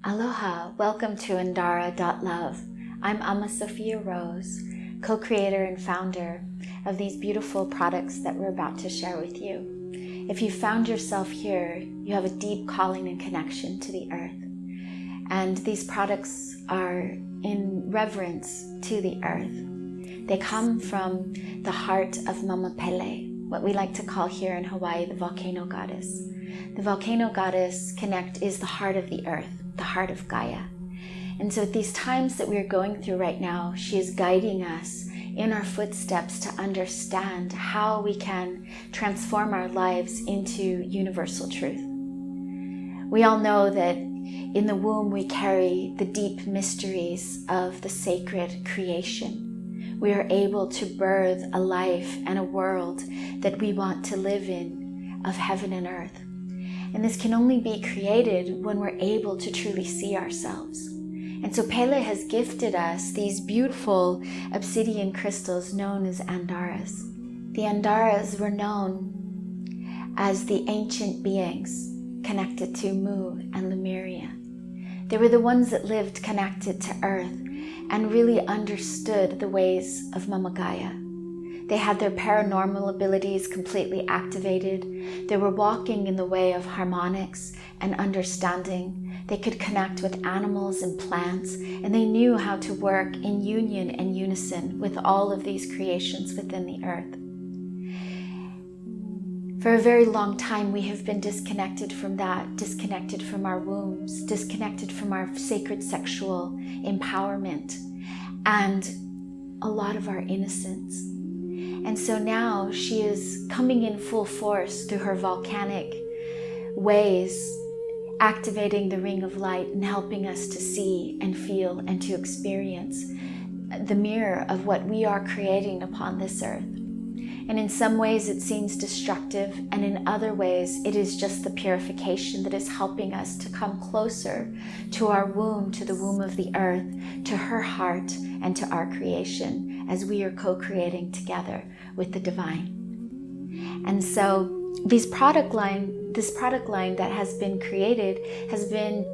Aloha, welcome to Andara.love. I'm Amma Sophia Rose, co-creator and founder of these beautiful products that we're about to share with you. If you found yourself here, you have a deep calling and connection to the earth. And these products are in reverence to the earth. They come from the heart of Mama Pele, what we like to call here in Hawaii the volcano goddess. The volcano goddess is the heart of the earth, the heart of Gaia. And so at these times that we're going through right now, she is guiding us in our footsteps to understand how we can transform our lives into universal truth. We all know that in the womb we carry the deep mysteries of the sacred creation. We are able to birth a life and a world that we want to live in, of heaven and earth. And this can only be created when we're able to truly see ourselves. And so Pele has gifted us these beautiful obsidian crystals known as Andaras. The Andaras were known as the ancient beings connected to Mu and Lemuria. They were the ones that lived connected to earth and really understood the ways of Mama Gaia. They had their paranormal abilities completely activated. They were walking in the way of harmonics and understanding. They could connect with animals and plants, and they knew how to work in union and unison with all of these creations within the earth. For a very long time, we have been disconnected from that, disconnected from our wombs, disconnected from our sacred sexual empowerment, and a lot of our innocence. And so now she is coming in full force through her volcanic ways, activating the ring of light and helping us to see and feel and to experience the mirror of what we are creating upon this earth. And in some ways it seems destructive, and in other ways it is just the purification that is helping us to come closer to our womb, to the womb of the earth, to her heart, and to our creation as we are co-creating together with the divine. And so this product line that has been created has been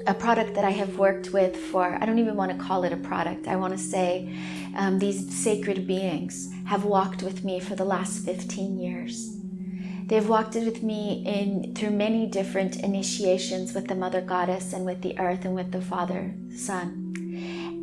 a product that I have worked with for, I don't even want to call it a product. I want to say these sacred beings have walked with me for the last 15 years. They've walked with me through many different initiations with the Mother Goddess and with the Earth and with the Father, Son.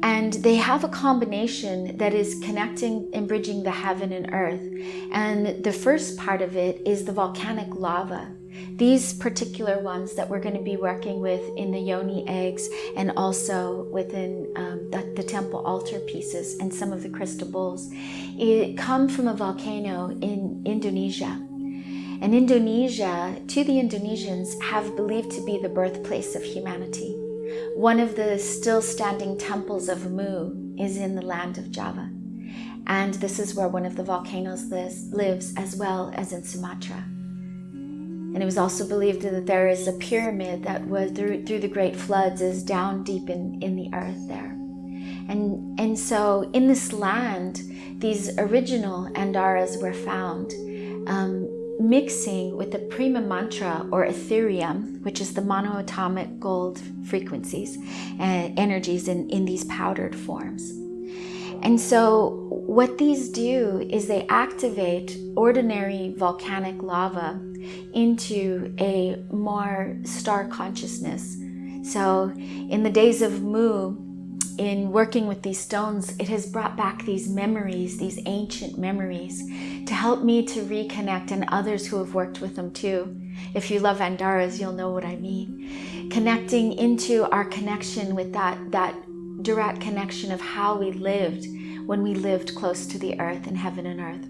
And they have a combination that is connecting and bridging the heaven and earth. And the first part of it is the volcanic lava. These particular ones that we're going to be working with in the yoni eggs and also within the temple altar pieces and some of the crystal bowls, come from a volcano in Indonesia. And Indonesia, to the Indonesians, have believed to be the birthplace of humanity. One of the still standing temples of Mu is in the land of Java. And this is where one of the volcanoes lives, as well as in Sumatra. And it was also believed that there is a pyramid that was through the great floods is down deep in the earth there. And so in this land, these original Andaras were found, mixing with the prima mantra or etherium, which is the monoatomic gold frequencies and energies in these powdered forms. And so what these do is they activate ordinary volcanic lava into a more star consciousness. So in the days of Mu, in working with these stones, it has brought back these memories, these ancient memories, to help me to reconnect, and others who have worked with them too. If you love Andaras, you'll know what I mean. Connecting into our connection with that direct connection of how we lived when we lived close to the earth and heaven and earth.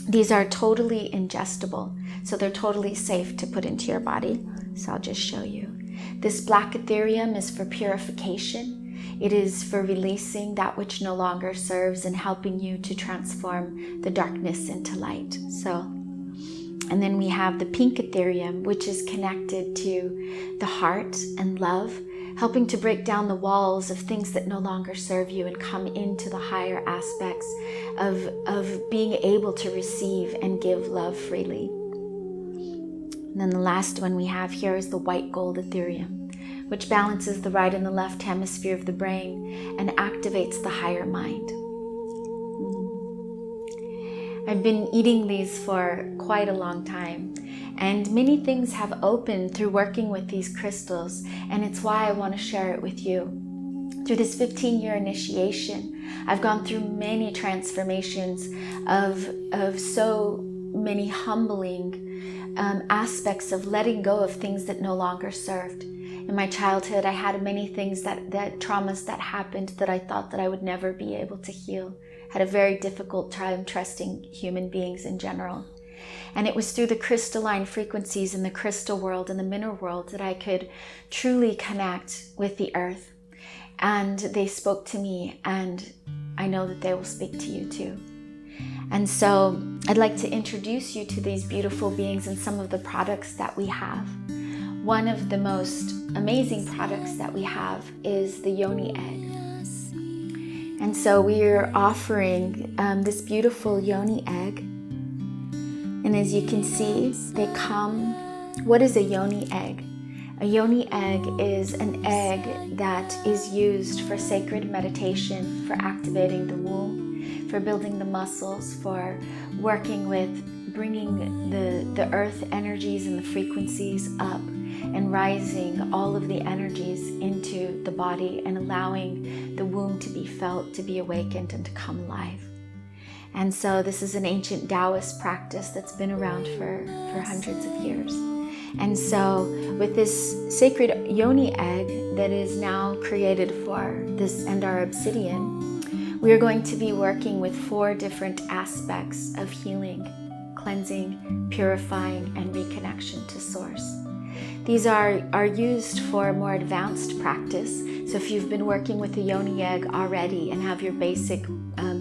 These are totally ingestible, so they're totally safe to put into your body. So I'll just show you. This black etherium is for purification. It is for releasing that which no longer serves and helping you to transform the darkness into light. And then we have the pink etherium, which is connected to the heart and love, helping to break down the walls of things that no longer serve you and come into the higher aspects of being able to receive and give love freely. And then the last one we have here is the white gold etherium, which balances the right and the left hemisphere of the brain and activates the higher mind. I've been eating these for quite a long time, and many things have opened through working with these crystals, and it's why I want to share it with you. Through this 15-year initiation, I've gone through many transformations of so many humbling aspects of letting go of things that no longer served. In my childhood, I had many things that traumas that happened that I thought that I would never be able to heal. Had a very difficult time trusting human beings in general. And it was through the crystalline frequencies in the crystal world and the mineral world that I could truly connect with the earth. And they spoke to me, and I know that they will speak to you too. And so I'd like to introduce you to these beautiful beings and some of the products that we have. One of the most amazing products that we have is the yoni egg. And so we are offering this beautiful yoni egg. And as you can see, they come. What is a yoni egg? A yoni egg is an egg that is used for sacred meditation, for activating the womb, for building the muscles, for working with bringing the earth energies and the frequencies up and rising all of the energies into the body and allowing the womb to be felt, to be awakened, and to come alive. And so this is an ancient Taoist practice that's been around for hundreds of years. And so with this sacred yoni egg that is now created for this Andara obsidian, we are going to be working with 4 different aspects of healing, cleansing, purifying, and reconnection to source. These are used for more advanced practice. So if you've been working with the yoni egg already and have your basic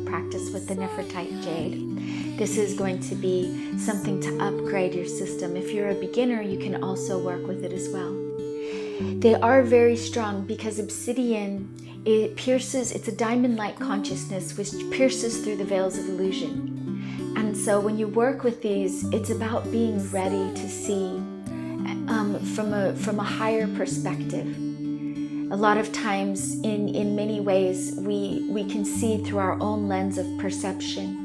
practice with the Nefertite jade, this is going to be something to upgrade your system. If you're a beginner, you can also work with it as well. They are very strong because obsidian, it pierces, it's a diamond-like consciousness which pierces through the veils of illusion. And so when you work with these, it's about being ready to see from a higher perspective. A lot of times, in many ways, we can see through our own lens of perception.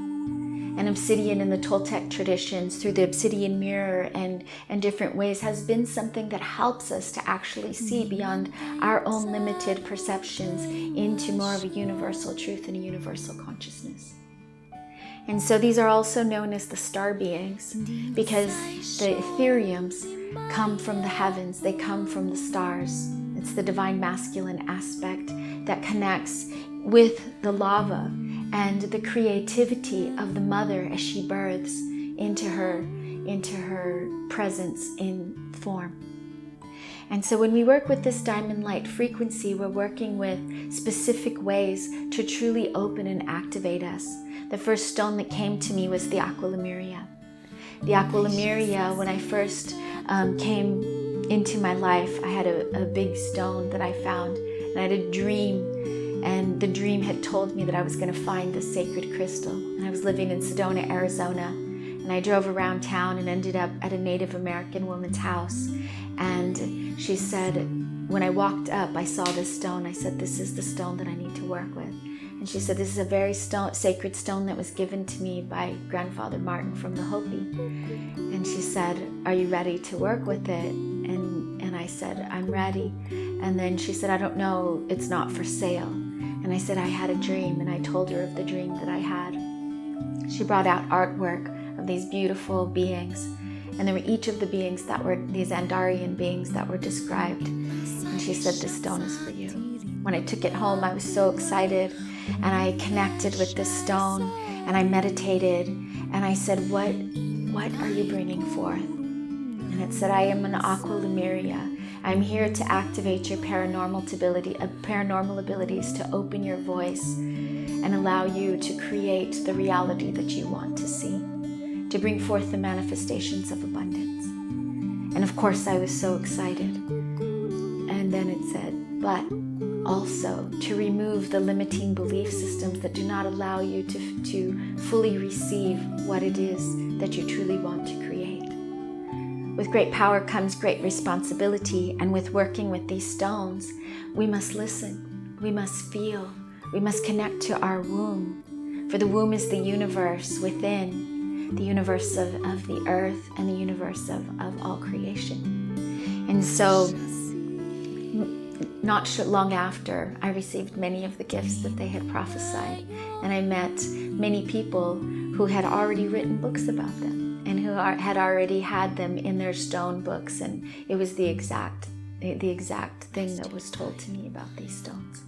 And obsidian in the Toltec traditions, through the obsidian mirror and different ways, has been something that helps us to actually see beyond our own limited perceptions into more of a universal truth and a universal consciousness. And so these are also known as the star beings because the etheriums come from the heavens, they come from the stars. It's the divine masculine aspect that connects with the lava and the creativity of the mother as she births into her presence in form. And so when we work with this diamond light frequency, we're working with specific ways to truly open and activate us. The first stone that came to me was the aqua lemuria. The aqua lemuria, when I first came into my life, I had a big stone that I found, and I had a dream, and the dream had told me that I was going to find this sacred crystal. And I was living in Sedona, Arizona, and I drove around town and ended up at a Native American woman's house. And she said, when I walked up, I saw this stone. I said, this is the stone that I need to work with. And she said, this is a very sacred stone that was given to me by Grandfather Martin from the Hopi. And she said, are you ready to work with it? And I said, I'm ready. And then she said, I don't know, it's not for sale. And I said, I had a dream, and I told her of the dream that I had. She brought out artwork of these beautiful beings, and there were each of the beings that were these Andarian beings that were described. And she said, this stone is for you. When I took it home, I was so excited, and I connected with this stone, and I meditated, and I said, what are you bringing forth? And it said, I am an aqua lemuria. I'm here to activate your paranormal abilities to open your voice and allow you to create the reality that you want to see, to bring forth the manifestations of abundance. And of course, I was so excited. And then it said, but also to remove the limiting belief systems that do not allow you to fully receive what it is that you truly want to create. With great power comes great responsibility, and with working with these stones, we must listen, we must feel, we must connect to our womb. For the womb is the universe within, the universe of the earth and the universe of all creation. And so, not long after, I received many of the gifts that they had prophesied, and I met many people who had already written books about them and who had already had them in their stone books, and it was the exact thing that was told to me about these stones.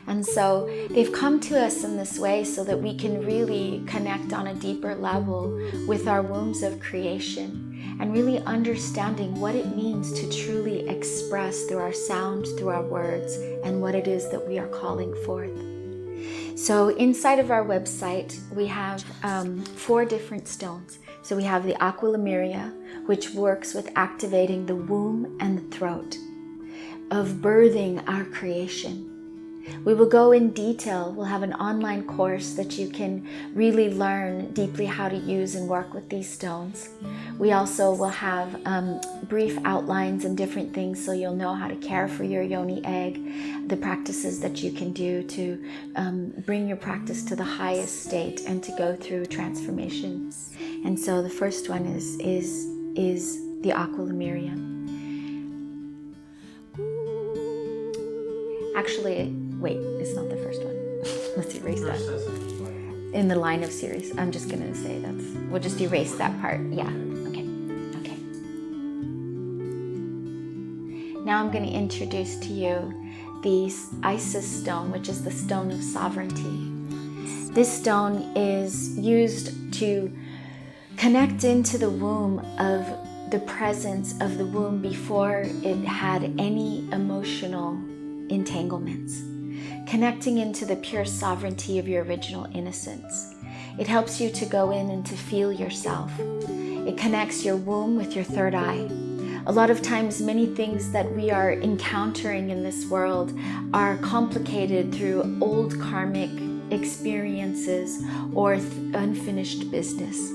And so they've come to us in this way so that we can really connect on a deeper level with our wombs of creation, and really understanding what it means to truly express through our sound, through our words, and what it is that we are calling forth. So inside of our website, we have 4 different stones. So we have the Aqua Lemuria, which works with activating the womb and the throat, of birthing our creation. We will go in detail. We'll have an online course that you can really learn deeply how to use and work with these stones. We also will have brief outlines and different things so you'll know how to care for your yoni egg, the practices that you can do to bring your practice to the highest state and to go through transformation. And so the first one is the Aqua Lemuria. Actually, wait, it's not the first one. Let's erase that. In the line of series, I'm just gonna say we'll just erase that part. Yeah, okay. Now I'm gonna introduce to you the Isis stone, which is the stone of sovereignty. This stone is used to connect into the womb of the presence of the womb before it had any emotional entanglements, connecting into the pure sovereignty of your original innocence. It helps you to go in and to feel yourself. It connects your womb with your third eye. A lot of times, many things that we are encountering in this world are complicated through old karmic experiences or unfinished business.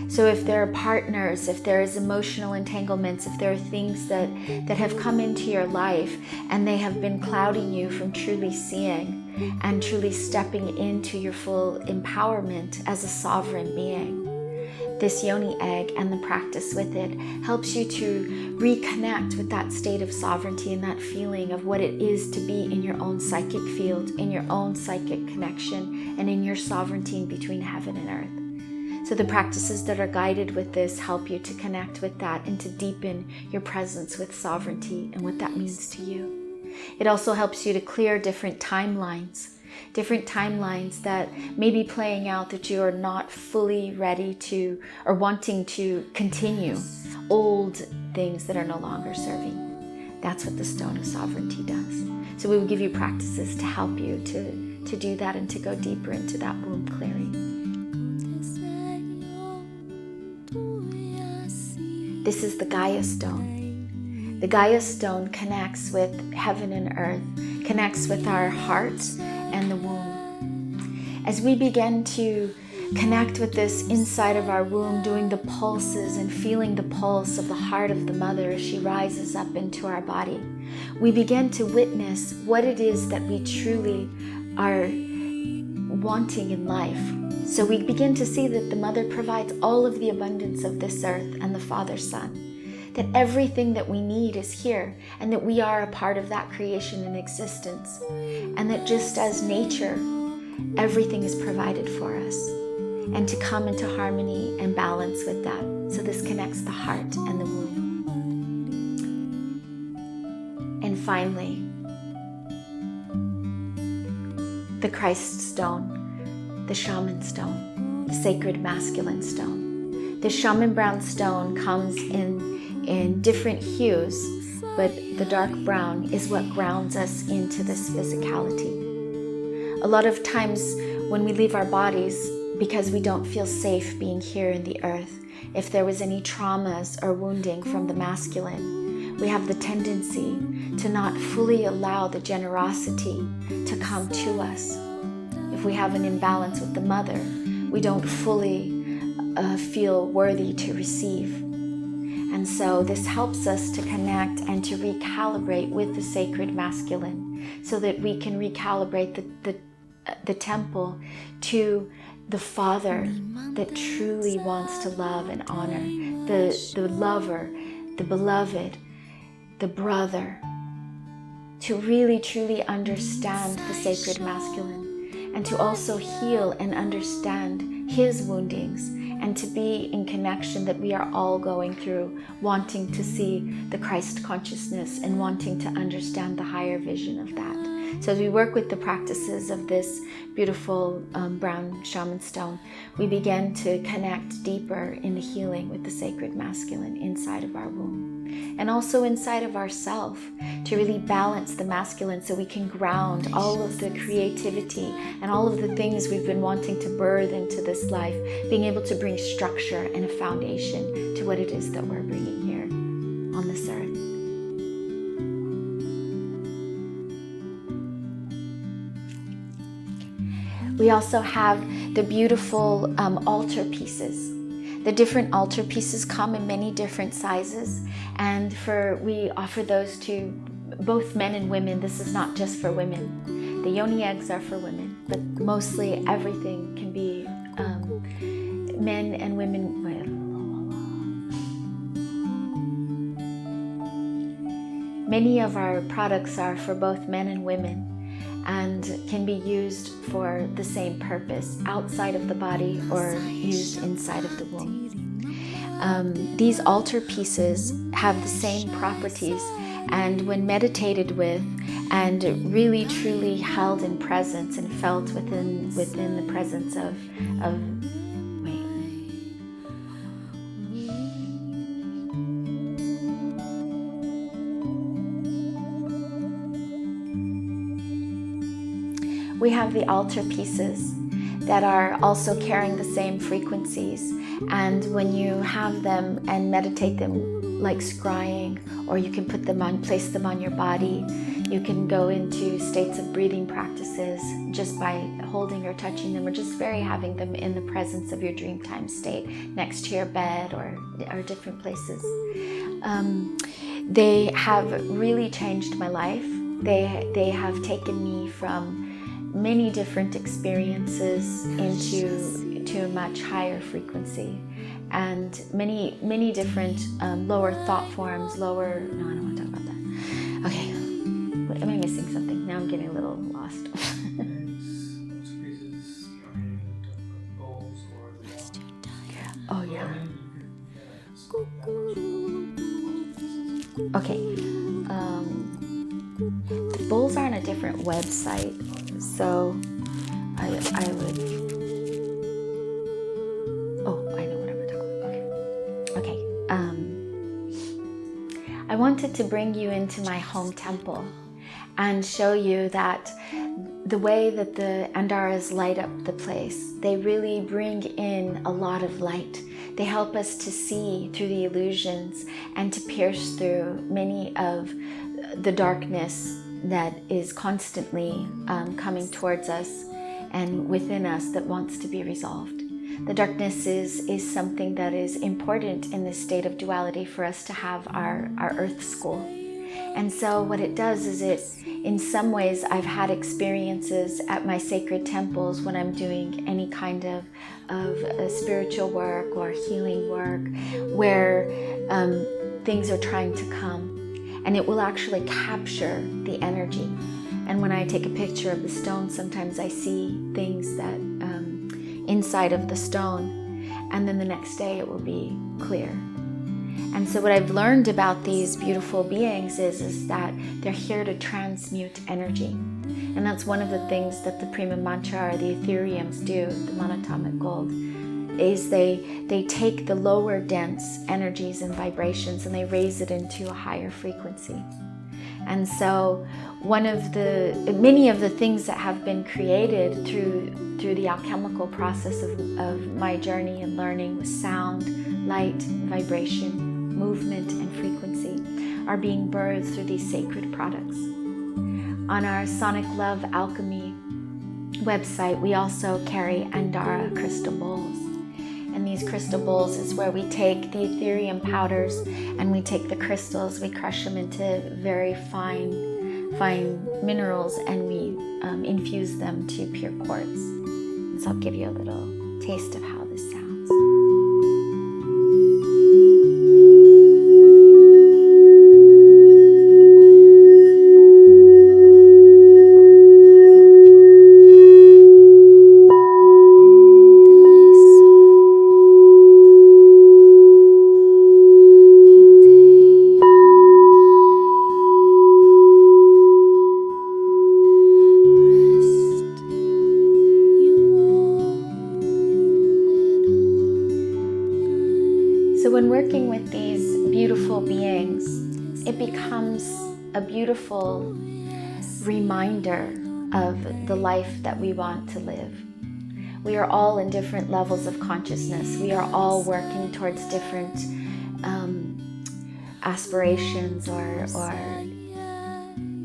So if there are partners, if there is emotional entanglements, if there are things that have come into your life and they have been clouding you from truly seeing and truly stepping into your full empowerment as a sovereign being, this yoni egg and the practice with it helps you to reconnect with that state of sovereignty and that feeling of what it is to be in your own psychic field, in your own psychic connection, and in your sovereignty between heaven and earth. So the practices that are guided with this help you to connect with that and to deepen your presence with sovereignty and what that means to you. It also helps you to clear different timelines that may be playing out that you are not fully ready to or wanting to continue, old things that are no longer serving. That's what the stone of sovereignty does. So we will give you practices to help you to do that and to go deeper into that womb clearing. This is the Gaia stone. The Gaia stone connects with heaven and earth, connects with our heart and the womb. As we begin to connect with this inside of our womb, doing the pulses and feeling the pulse of the heart of the mother as she rises up into our body, we begin to witness what it is that we truly are wanting in life. So we begin to see that the mother provides all of the abundance of this earth and the Father Son, that everything that we need is here, and that we are a part of that creation and existence, and that just as nature, everything is provided for us, and to come into harmony and balance with that. So this connects the heart and the womb. And finally, the Christ stone, the shaman stone, the sacred masculine stone. The shaman brown stone comes in different hues, but the dark brown is what grounds us into this physicality. A lot of times when we leave our bodies, because we don't feel safe being here in the earth, if there was any traumas or wounding from the masculine, we have the tendency to not fully allow the generosity to come to us. If we have an imbalance with the mother, we don't fully feel worthy to receive. And so this helps us to connect and to recalibrate with the sacred masculine, so that we can recalibrate the temple to the Father that truly wants to love and honor, the lover, the beloved, the brother, to really truly understand the sacred masculine, and to also heal and understand his woundings, and to be in connection that we are all going through, wanting to see the Christ consciousness and wanting to understand the higher vision of that. So as we work with the practices of this beautiful brown shaman stone, we begin to connect deeper in the healing with the sacred masculine inside of our womb. And also inside of ourself, to really balance the masculine so we can ground all of the creativity and all of the things we've been wanting to birth into this life, being able to bring structure and a foundation to what it is that we're bringing here on this earth. We also have the beautiful altar pieces. The different altar pieces come in many different sizes, and we offer those to both men and women. This is not just for women. The yoni eggs are for women, but mostly everything can be men and women. Many of our products are for both men and women, and can be used for the same purpose outside of the body or used inside of the womb. These altar pieces have the same properties, and when meditated with and really truly held in presence and felt within the presence of we have the altar pieces that are also carrying the same frequencies, and when you have them and meditate them like scrying, or you can place them on your body, you can go into states of breathing practices just by holding or touching them, or just having them in the presence of your dreamtime state, next to your bed or different places. They have really changed my life. They have taken me from many different experiences into a much higher frequency, and many different lower thought forms, no, I don't want to talk about that. Okay, am I missing something? Now I'm getting a little lost. Oh yeah. Okay. The bowls are on a different website, so I would. Oh, I know what I'm talking about. Okay. I wanted to bring you into my home temple and show you that the way that the Andaras light up the place, they really bring in a lot of light. They help us to see through the illusions and to pierce through many of the darkness that is constantly coming towards us and within us that wants to be resolved. The darkness is something that is important in this state of duality for us to have our earth school. And so what it does is in some ways, I've had experiences at my sacred temples when I'm doing any kind of spiritual work or healing work where things are trying to come, and it will actually capture the energy. And when I take a picture of the stone, sometimes I see things that inside of the stone, and then the next day it will be clear. And so what I've learned about these beautiful beings is that they're here to transmute energy. And that's one of the things that the prima mantra or the ethereums do, the monatomic gold, is they take the lower dense energies and vibrations and they raise it into a higher frequency. And so many of the things that have been created through the alchemical process of my journey and learning with sound, light, vibration, movement, and frequency are being birthed through these sacred products. On our Sonic Love Alchemy website, we also carry Andara crystal bowls. And these crystal bowls is where we take the Ethereum powders and we take the crystals, we crush them into very fine minerals, and we infuse them to pure quartz. And so I'll give you a little taste of how this sounds. So when working with these beautiful beings, it becomes a beautiful reminder of the life that we want to live. We are all in different levels of consciousness. We are all working towards different aspirations or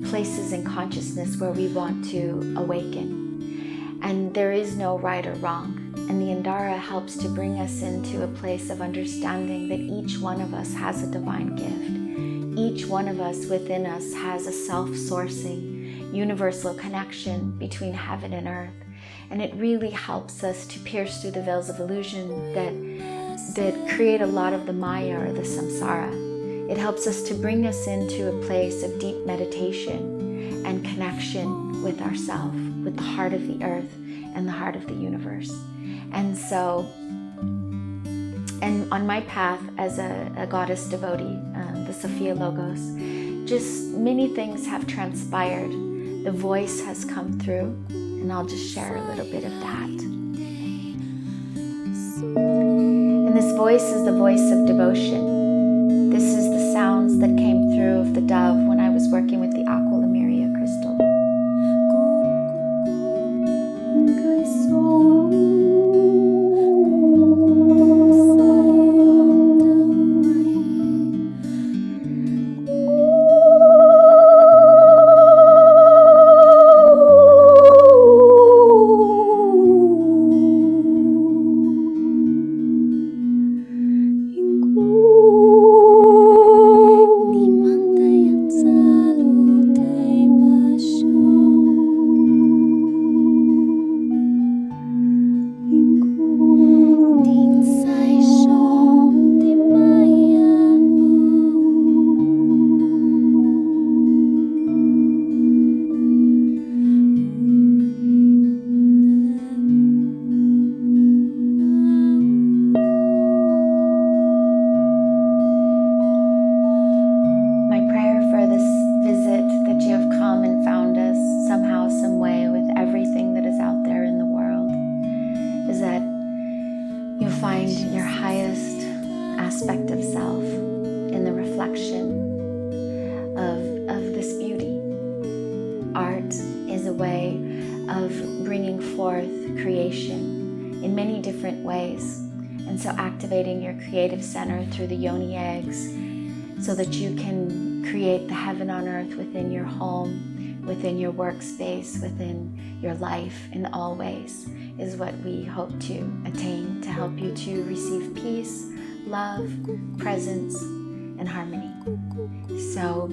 places in consciousness where we want to awaken. And there is no right or wrong. And the Andara helps to bring us into a place of understanding that each one of us has a divine gift. Each one of us within us has a self-sourcing, universal connection between heaven and earth. And it really helps us to pierce through the veils of illusion that create a lot of the Maya or the samsara. It helps us to bring us into a place of deep meditation and connection with ourself, with the heart of the earth and the heart of the universe. And so, and on my path as a goddess devotee, the Sophia Logos, just many things have transpired. The voice has come through, and I'll just share a little bit of that. And this voice is the voice of devotion. This is the sounds that came through of the dove when I was working with the aqua lemuria crystal. Find your highest aspect of self in the reflection of this beauty. Art is a way of bringing forth creation in many different ways. And so activating your creative center through the yoni eggs so that you can create the heaven on earth within your home, within your workspace, within your life in all ways, is what we hope to attain to help you to receive peace, love, presence, and harmony. So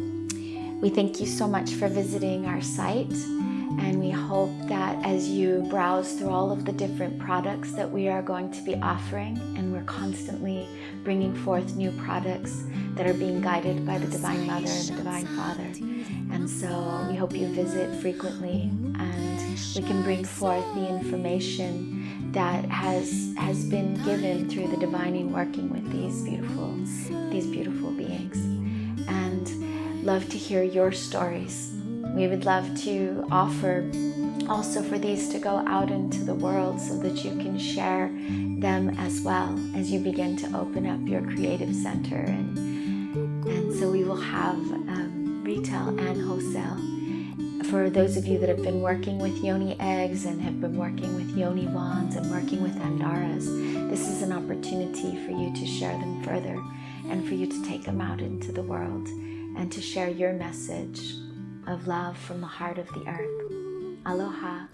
we thank you so much for visiting our site, and we hope that as you browse through all of the different products that we are going to be offering, and we're constantly bringing forth new products that are being guided by the Divine Mother and the Divine Father. And so we hope you visit frequently, and we can bring forth the information that has been given through the divining working with these beautiful beings. And love to hear your stories. We would love to offer also for these to go out into the world so that you can share them as well as you begin to open up your creative center. And so we will have retail and wholesale. For those of you that have been working with yoni eggs and have been working with yoni wands and working with Andaras, this is an opportunity for you to share them further and for you to take them out into the world and to share your message of love from the heart of the earth. Aloha.